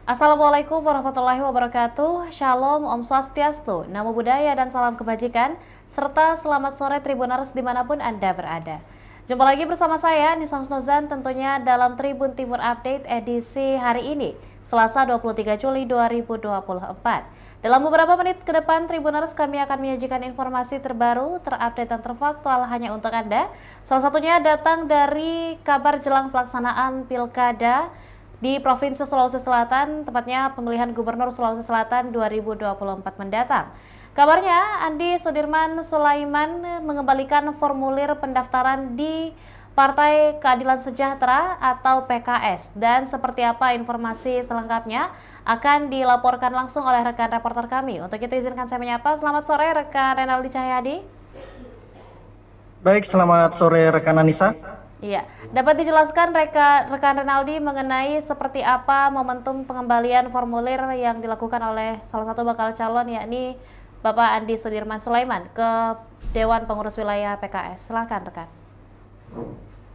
Assalamualaikum warahmatullahi wabarakatuh. Shalom, Om Swastiastu, Namo Buddhaya dan salam kebajikan, serta selamat sore Tribuners dimanapun Anda berada. Jumpa lagi bersama saya, Nisa Husnuzan, tentunya dalam Tribun Timur Update edisi hari ini, Selasa 23 Juli 2024. Dalam beberapa menit ke depan, Tribuners kami akan menyajikan informasi terbaru, terupdate dan terfaktual hanya untuk Anda. Salah satunya datang dari kabar jelang pelaksanaan Pilkada di Provinsi Sulawesi Selatan, tepatnya pemilihan Gubernur Sulawesi Selatan 2024 mendatang. Kabarnya, Andi Sudirman Sulaiman mengembalikan formulir pendaftaran di Partai Keadilan Sejahtera atau PKS. Dan seperti apa informasi selengkapnya akan dilaporkan langsung oleh rekan reporter kami. Untuk itu izinkan saya menyapa. Selamat sore rekan Renaldi Cahyadi. Baik, selamat sore rekan Anissa. Iya, dapat dijelaskan rekan Renaldi mengenai seperti apa momentum pengembalian formulir yang dilakukan oleh salah satu bakal calon yakni Bapak Andi Sudirman Sulaiman ke Dewan Pengurus Wilayah PKS. Silakan rekan.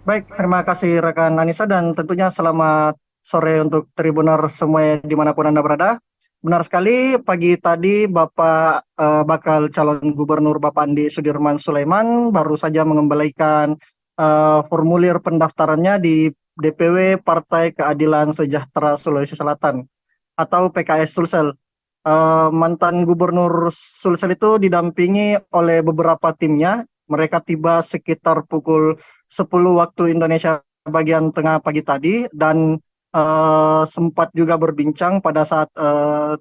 Baik, terima kasih rekan Anissa dan tentunya selamat sore untuk Tribuner semua dimanapun Anda berada. Benar sekali, pagi tadi bakal calon gubernur Bapak Andi Sudirman Sulaiman baru saja mengembalikan formulir pendaftarannya di DPW Partai Keadilan Sejahtera Sulawesi Selatan atau PKS Sulsel. Mantan gubernur Sulsel itu didampingi oleh beberapa timnya. Mereka tiba sekitar pukul 10 waktu Indonesia bagian tengah pagi tadi dan sempat juga berbincang pada saat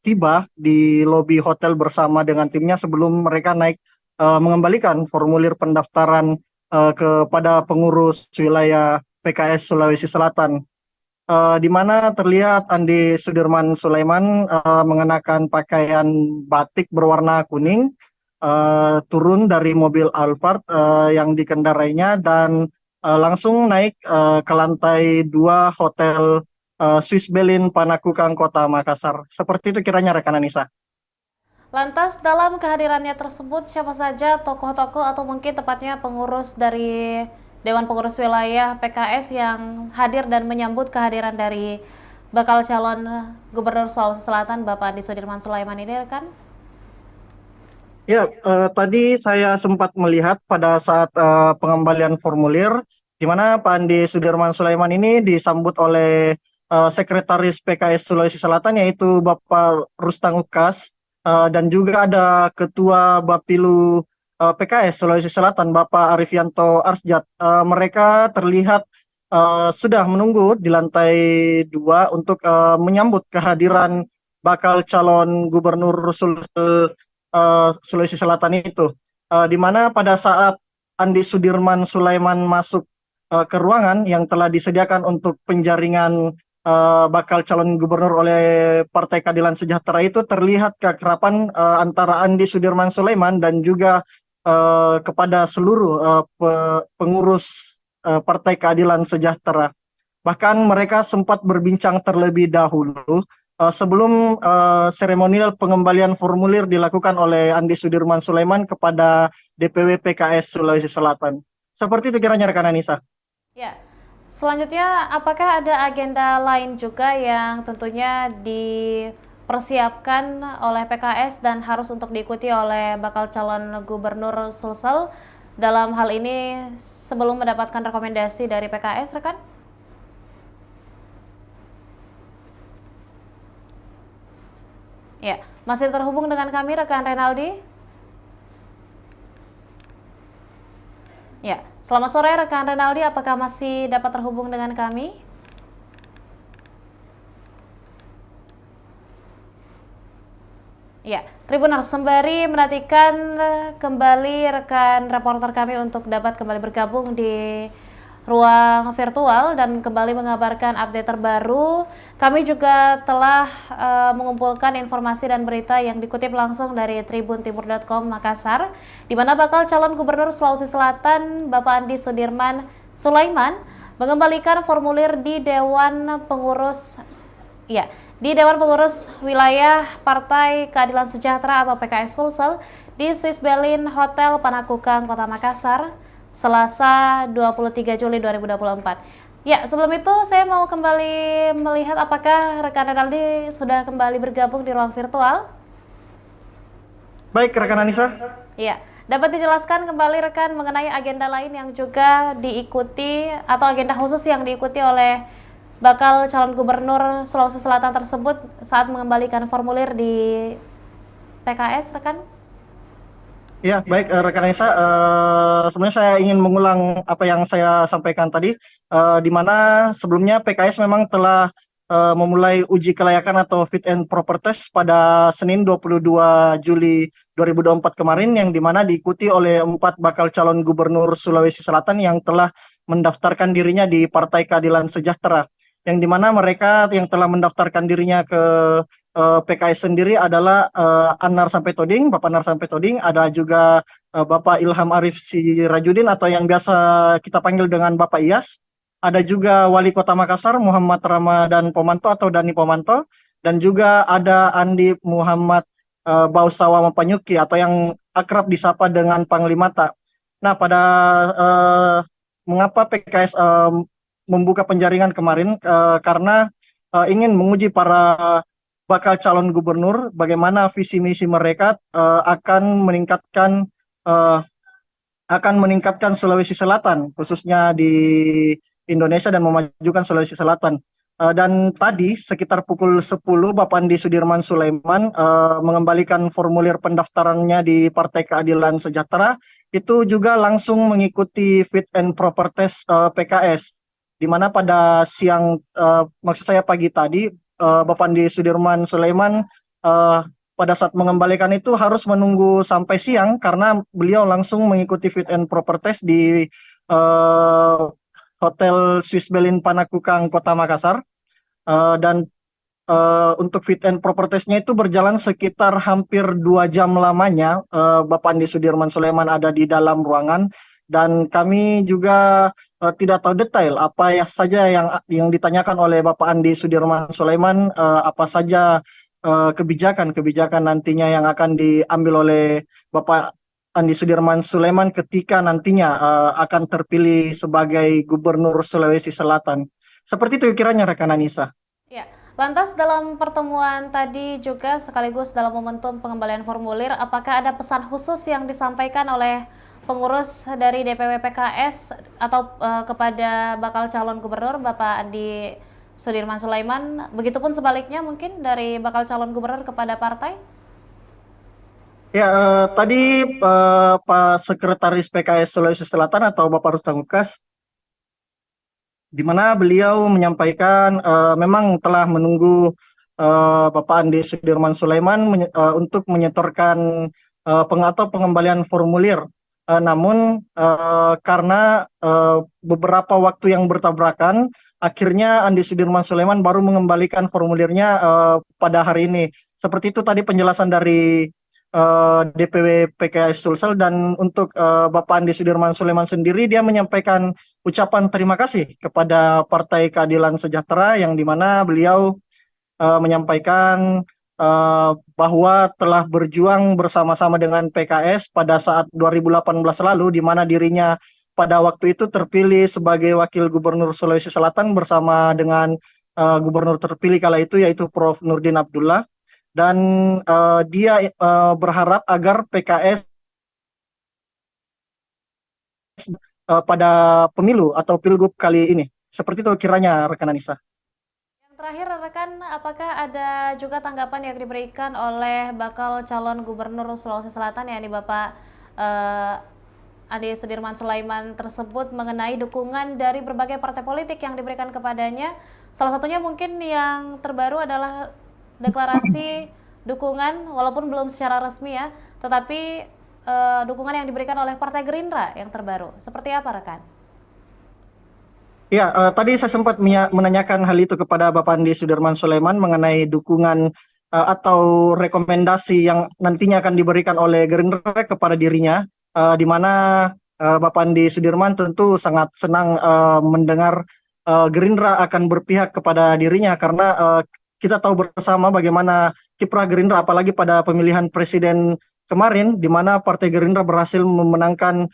tiba di lobi hotel bersama dengan timnya sebelum mereka naik mengembalikan formulir pendaftaran kepada pengurus wilayah PKS Sulawesi Selatan. Di mana terlihat Andi Sudirman Sulaiman mengenakan pakaian batik berwarna kuning, turun dari mobil Alphard yang dikendarainya dan langsung naik ke lantai 2 Hotel Swiss Berlin Panakukang Kota Makassar. Seperti itu kiranya rekan Anissa. Lantas dalam kehadirannya tersebut siapa saja tokoh-tokoh atau mungkin tepatnya pengurus dari Dewan Pengurus Wilayah PKS yang hadir dan menyambut kehadiran dari bakal calon Gubernur Sulawesi Selatan Bapak Andi Sudirman Sulaiman ini kan? Ya, tadi saya sempat melihat pada saat pengembalian formulir, di mana Pak Andi Sudirman Sulaiman ini disambut oleh Sekretaris PKS Sulawesi Selatan, yaitu Bapak Rustang Ukas, dan juga ada Ketua Bapilu PKS Sulawesi Selatan, Bapak Arifianto Arsjat. Mereka terlihat sudah menunggu di lantai 2 untuk menyambut kehadiran bakal calon Gubernur Sulawesi Selatan itu, di mana pada saat Andi Sudirman Sulaiman masuk ke ruangan yang telah disediakan untuk penjaringan bakal calon gubernur oleh Partai Keadilan Sejahtera itu, terlihat keakraban antara Andi Sudirman Sulaiman dan juga kepada seluruh pengurus Partai Keadilan Sejahtera. Bahkan mereka sempat berbincang terlebih dahulu sebelum seremonial pengembalian formulir dilakukan oleh Andi Sudirman Sulaiman kepada DPW PKS Sulawesi Selatan. Seperti itu kiranya rekan Anissa. Ya. Selanjutnya, apakah ada agenda lain juga yang tentunya dipersiapkan oleh PKS dan harus untuk diikuti oleh bakal calon gubernur Sulsel dalam hal ini sebelum mendapatkan rekomendasi dari PKS, rekan? Ya, masih terhubung dengan kami rekan Renaldi. Ya, selamat sore rekan Renaldi, apakah masih dapat terhubung dengan kami? Ya, Tribuners sembari menantikan kembali rekan reporter kami untuk dapat kembali bergabung di ruang virtual dan kembali mengabarkan update terbaru. Kami juga telah mengumpulkan informasi dan berita yang dikutip langsung dari tribuntimur.com Makassar, di mana bakal calon gubernur Sulawesi Selatan Bapak Andi Sudirman Sulaiman mengembalikan formulir di Dewan Pengurus Wilayah Partai Keadilan Sejahtera atau PKS Sulsel di Swiss Berlin Hotel Panakukang Kota Makassar Selasa 23 Juli 2024. Ya, sebelum itu saya mau kembali melihat apakah rekan Renaldi sudah kembali bergabung di ruang virtual. Baik, rekan Anissa. Ya, dapat dijelaskan kembali rekan mengenai agenda lain yang juga diikuti atau agenda khusus yang diikuti oleh bakal calon gubernur Sulawesi Selatan tersebut saat mengembalikan formulir di PKS, rekan? Ya, baik, rekan Anissa. Sebenarnya saya ingin mengulang apa yang saya sampaikan tadi, di mana sebelumnya PKS memang telah memulai uji kelayakan atau fit and proper test pada Senin 22 Juli 2024 kemarin, yang dimana diikuti oleh 4 bakal calon gubernur Sulawesi Selatan yang telah mendaftarkan dirinya di Partai Keadilan Sejahtera, yang dimana mereka yang telah mendaftarkan dirinya ke PKS sendiri adalah Anar Sampetoding, Bapak Anar Sampetoding, ada juga Bapak Ilham Arif Sirajudin atau yang biasa kita panggil dengan Bapak Iyas, ada juga Wali Kota Makassar Muhammad Ramadan Pomanto atau Dani Pomanto, dan juga ada Andi Muhammad Bausawa Mapanyuki atau yang akrab disapa dengan Panglimata. Nah, pada mengapa PKS membuka penjaringan kemarin, karena ingin menguji para bakal calon gubernur bagaimana visi misi mereka uh, akan meningkatkan Sulawesi Selatan khususnya di Indonesia dan memajukan Sulawesi Selatan. Dan tadi sekitar pukul 10 Bapak Andi Sudirman Sulaiman mengembalikan formulir pendaftarannya di Partai Keadilan Sejahtera, itu juga langsung mengikuti fit and proper test PKS, di mana pada siang, maksud saya pagi tadi, Bapak Andi Sudirman Sulaiman pada saat mengembalikan itu harus menunggu sampai siang karena beliau langsung mengikuti fit and proper test di Hotel Swiss Berlin Panakukang, Kota Makassar. Dan untuk fit and proper testnya itu berjalan sekitar hampir 2 jam lamanya. Bapak Andi Sudirman Sulaiman ada di dalam ruangan dan kami juga tidak tahu detail apa ya saja yang ditanyakan oleh Bapak Andi Sudirman Sulaiman, apa saja kebijakan-kebijakan nantinya yang akan diambil oleh Bapak Andi Sudirman Sulaiman ketika nantinya akan terpilih sebagai Gubernur Sulawesi Selatan. Seperti itu kiranya rekan Anissa. Ya, lantas dalam pertemuan tadi juga sekaligus dalam momentum pengembalian formulir, apakah ada pesan khusus yang disampaikan oleh pengurus dari DPW PKS atau kepada bakal calon gubernur Bapak Andi Sudirman Sulaiman, begitupun sebaliknya mungkin dari bakal calon gubernur kepada partai? Ya, tadi Pak Sekretaris PKS Sulawesi Selatan atau Bapak Rustam Ukas, di mana beliau menyampaikan memang telah menunggu Bapak Andi Sudirman Sulaiman untuk menyetorkan atau pengembalian formulir. Namun karena beberapa waktu yang bertabrakan, akhirnya Andi Sudirman Sulaiman baru mengembalikan formulirnya pada hari ini. Seperti itu tadi penjelasan dari DPW PKS Sulsel. Dan untuk Bapak Andi Sudirman Sulaiman sendiri, dia menyampaikan ucapan terima kasih kepada Partai Keadilan Sejahtera, yang dimana beliau menyampaikan bahwa telah berjuang bersama-sama dengan PKS pada saat 2018 lalu, di mana dirinya pada waktu itu terpilih sebagai Wakil Gubernur Sulawesi Selatan bersama dengan Gubernur terpilih kala itu yaitu Prof. Nurdin Abdullah. Dan dia berharap agar PKS pada pemilu atau pilgub kali ini. Seperti itu kiranya rekan Anissa. Yang terakhir rekan, apakah ada juga tanggapan yang diberikan oleh bakal calon gubernur Sulawesi Selatan yakni Bapak Andi Sudirman Sulaiman tersebut mengenai dukungan dari berbagai partai politik yang diberikan kepadanya? Salah satunya mungkin yang terbaru adalah deklarasi dukungan, walaupun belum secara resmi ya, tetapi dukungan yang diberikan oleh Partai Gerindra yang terbaru. Seperti apa rekan? Ya, tadi saya sempat menanyakan hal itu kepada Bapak Andi Sudirman Sulaiman mengenai dukungan atau rekomendasi yang nantinya akan diberikan oleh Gerindra kepada dirinya, di mana Bapak Andi Sudirman tentu sangat senang mendengar Gerindra akan berpihak kepada dirinya, karena kita tahu bersama bagaimana kiprah Gerindra apalagi pada pemilihan presiden kemarin, di mana Partai Gerindra berhasil memenangkan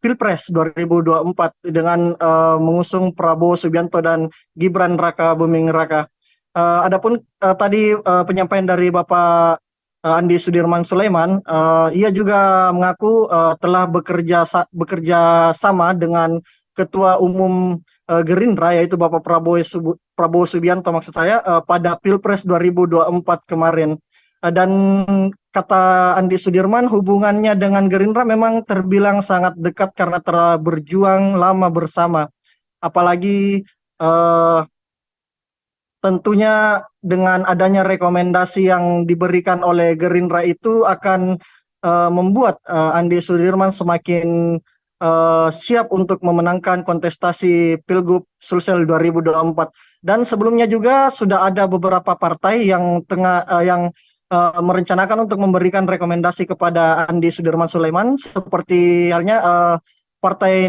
Pilpres 2024 dengan mengusung Prabowo Subianto dan Gibran Raka Buming Raka. Adapun tadi penyampaian dari Bapak Andi Sudirman Sulaiman, ia juga mengaku telah bekerja sama dengan Ketua Umum Gerindra, yaitu Bapak Prabowo Subianto maksud saya, pada Pilpres 2024 kemarin. Dan kata Andi Sudirman, hubungannya dengan Gerindra memang terbilang sangat dekat karena telah berjuang lama bersama. Apalagi eh, tentunya dengan adanya rekomendasi yang diberikan oleh Gerindra itu akan membuat Andi Sudirman semakin siap untuk memenangkan kontestasi Pilgub Sulsel 2024. Dan sebelumnya juga sudah ada beberapa partai yang merencanakan untuk memberikan rekomendasi kepada Andi Sudirman Sulaiman, seperti halnya Partai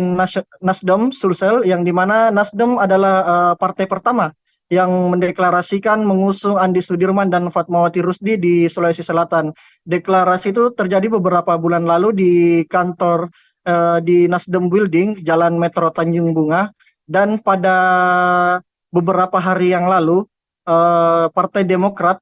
Nasdem Sulsel, yang dimana Nasdem adalah partai pertama yang mendeklarasikan mengusung Andi Sudirman dan Fatmawati Rusdi di Sulawesi Selatan. Deklarasi itu terjadi beberapa bulan lalu di kantor di Nasdem Building, Jalan Metro Tanjung Bunga, dan pada beberapa hari yang lalu Partai Demokrat,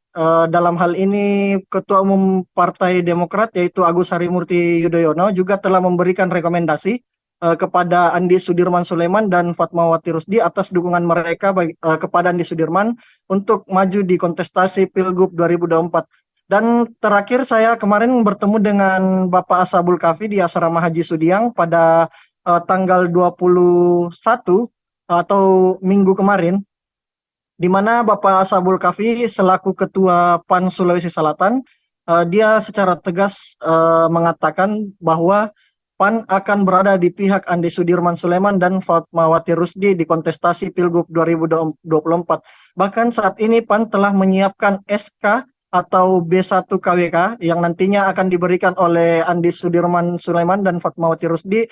dalam hal ini Ketua Umum Partai Demokrat yaitu Agus Harimurti Yudhoyono juga telah memberikan rekomendasi kepada Andi Sudirman Sulaiman dan Fatmawati Rusdi atas dukungan mereka kepada Andi Sudirman untuk maju di kontestasi Pilgub 2024. Dan terakhir saya kemarin bertemu dengan Bapak Ashabul Kahfi di Asrama Haji Sudiang pada tanggal 21 atau minggu kemarin, di mana Bapak Ashabul Kahfi selaku Ketua PAN Sulawesi Selatan, dia secara tegas mengatakan bahwa PAN akan berada di pihak Andi Sudirman Sulaiman dan Fatmawati Rusdi di kontestasi Pilgub 2024. Bahkan saat ini PAN telah menyiapkan SK atau B1 KWK yang nantinya akan diberikan oleh Andi Sudirman Sulaiman dan Fatmawati Rusdi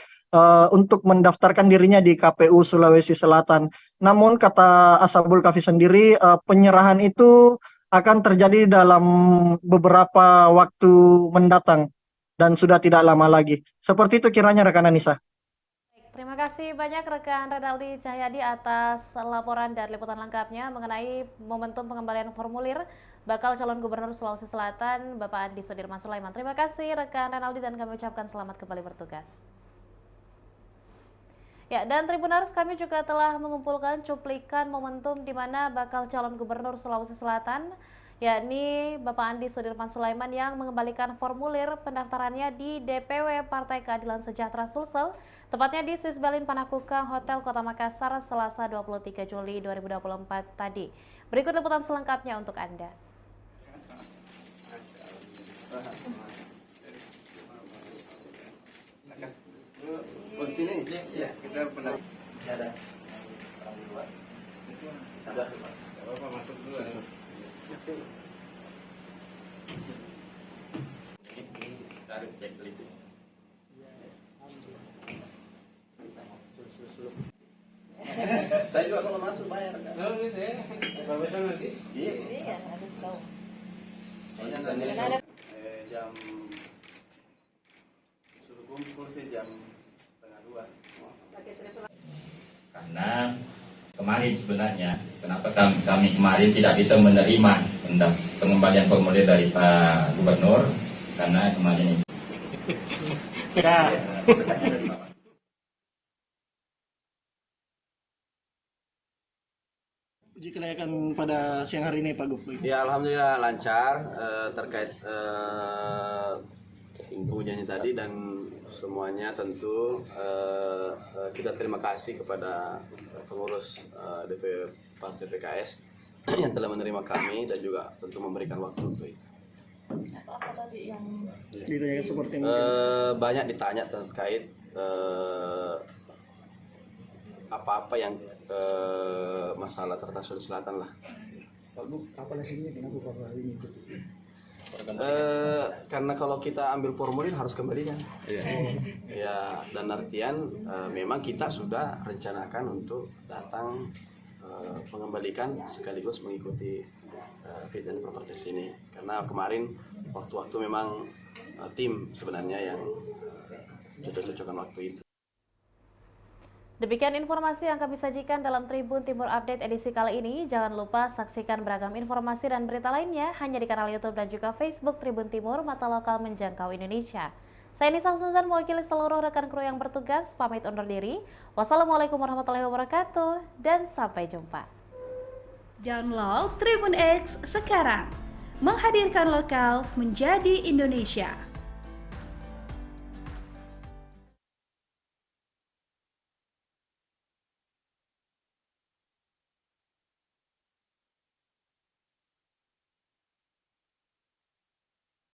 untuk mendaftarkan dirinya di KPU Sulawesi Selatan. Namun kata Ashabul Kahfi sendiri, penyerahan itu akan terjadi dalam beberapa waktu mendatang dan sudah tidak lama lagi. Seperti itu kiranya rekan Anissa. Terima kasih banyak rekan Renaldi Cahyadi atas laporan dan liputan lengkapnya mengenai momentum pengembalian formulir bakal calon gubernur Sulawesi Selatan Bapak Andi Sudirman Sulaiman. Terima kasih rekan Renaldi dan kami ucapkan selamat kembali bertugas. Ya, dan Tribuners, kami juga telah mengumpulkan cuplikan momentum di mana bakal calon gubernur Sulawesi Selatan, yakni Bapak Andi Sudirman Sulaiman yang mengembalikan formulir pendaftarannya di DPW Partai Keadilan Sejahtera Sulsel, tepatnya di Swiss Berlin Panakukang Hotel Kota Makassar, Selasa 23 Juli 2024 tadi. Berikut liputan selengkapnya untuk Anda. Sini ya kita pernah ada orang di luar sabar apa masuk dulu harus checklist saya juga kalau masuk bayar kan profesional lagi iya harus tahu jam suruh kumpul sih jam karena kemarin sebenarnya kenapa kami kemarin tidak bisa menerima pengembalian formulir dari Pak Gubernur karena kemarin itu. Uji kelayakan pada siang hari ini Pak Gub. Ya alhamdulillah lancar terkait ujiannya tadi, dan semuanya tentu kita terima kasih kepada pengurus DPW Partai PKS yang telah menerima kami dan juga tentu memberikan waktu untuk itu. Apa tadi yang ditanyakan seperti banyak ditanya terkait apa-apa yang masalah Sulawesi Selatan lah. Pak Gub, apa hasilnya kenapa Pak hari ini? Karena kalau kita ambil formulir harus kembalikan. Ya, dan artian memang kita sudah rencanakan untuk datang mengembalikan sekaligus mengikuti fit and proper test ini. Karena kemarin waktu-waktu memang tim sebenarnya yang cocok-cocokan waktu itu. Demikian informasi yang kami sajikan dalam Tribun Timur Update edisi kali ini. Jangan lupa saksikan beragam informasi dan berita lainnya hanya di kanal YouTube dan juga Facebook Tribun Timur, mata lokal menjangkau Indonesia. Saya Nisa Husnuzan mewakili seluruh rekan kru yang bertugas, pamit undur diri. Wassalamualaikum warahmatullahi wabarakatuh dan sampai jumpa. Download Tribun X sekarang, menghadirkan lokal menjadi Indonesia.